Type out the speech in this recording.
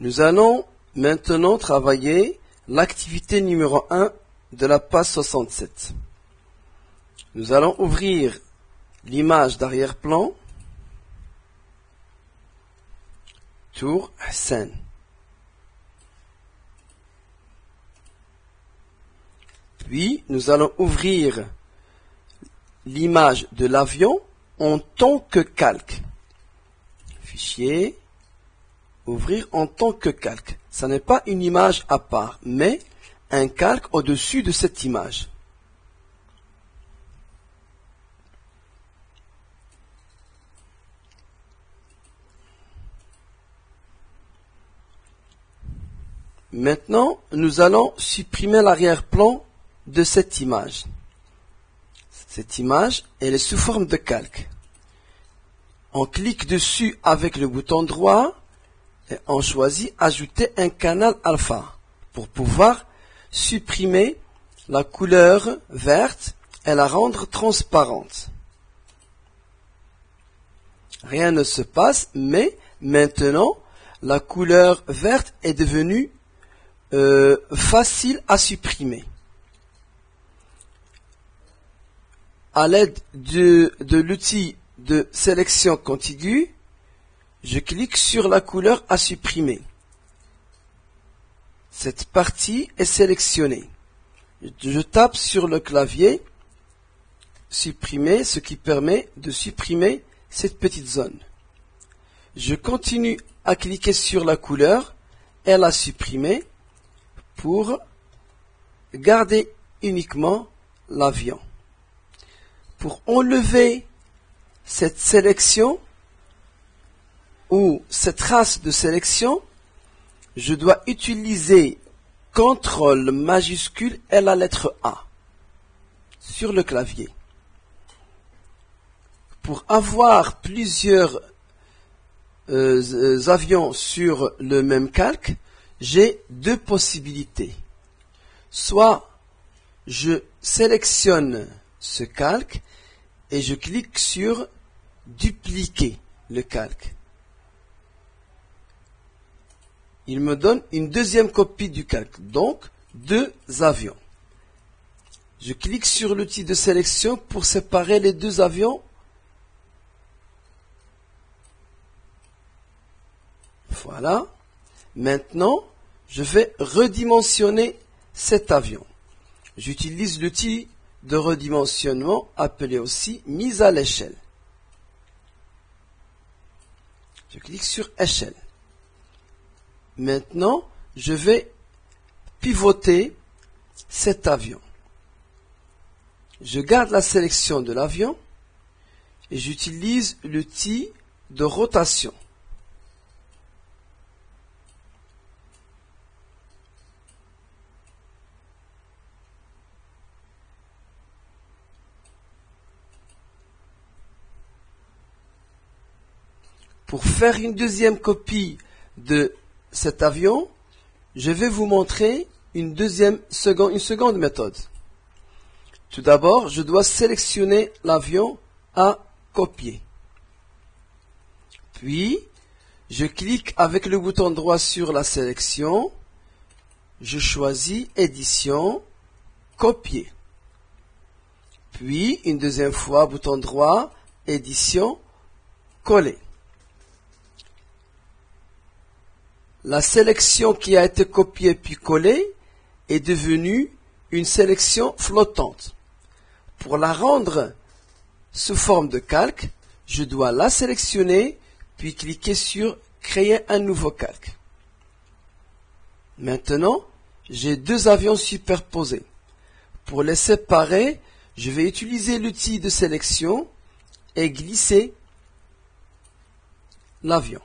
Nous allons maintenant travailler l'activité numéro 1 de la page 67. Nous allons ouvrir l'image d'arrière-plan. Tour Hassan. Puis, nous allons ouvrir l'image de l'avion en tant que calque. Fichier, ouvrir en tant que calque. Ce n'est pas une image à part, mais un calque au-dessus de cette image. Maintenant, nous allons supprimer l'arrière-plan de cette image. Cette image, elle est sous forme de calque. On clique dessus avec le bouton droit et on choisit ajouter un canal alpha pour pouvoir supprimer la couleur verte et la rendre transparente. Rien ne se passe, mais maintenant la couleur verte est devenue facile à supprimer. À l'aide de l'outil de sélection contiguë, je clique sur la couleur à supprimer. Cette partie est sélectionnée. Je tape sur le clavier supprimer, ce qui permet de supprimer cette petite zone. Je continue à cliquer sur la couleur et la supprimer pour garder uniquement l'avion. Pour enlever cette sélection ou cette trace de sélection, je dois utiliser CTRL majuscule et la lettre A sur le clavier. Pour avoir plusieurs avions sur le même calque, j'ai deux possibilités. Soit je sélectionne ce calque et je clique sur dupliquer le calque. Il me donne une deuxième copie du calque, donc deux avions. Je clique sur l'outil de sélection pour séparer les deux avions. Voilà. Maintenant, je vais redimensionner cet avion. J'utilise l'outil de redimensionnement appelé aussi mise à l'échelle. Je clique sur échelle. Maintenant, je vais pivoter cet avion. Je garde la sélection de l'avion et j'utilise l'outil de rotation. Pour faire une deuxième copie de cet avion, je vais vous montrer une seconde méthode. Tout d'abord, je dois sélectionner l'avion à copier. Puis, je clique avec le bouton droit sur la sélection. Je choisis édition, copier. Puis, une deuxième fois, bouton droit, édition, coller. La sélection qui a été copiée puis collée est devenue une sélection flottante. Pour la rendre sous forme de calque, je dois la sélectionner puis cliquer sur créer un nouveau calque. Maintenant, j'ai deux avions superposés. Pour les séparer, je vais utiliser l'outil de sélection et glisser l'avion.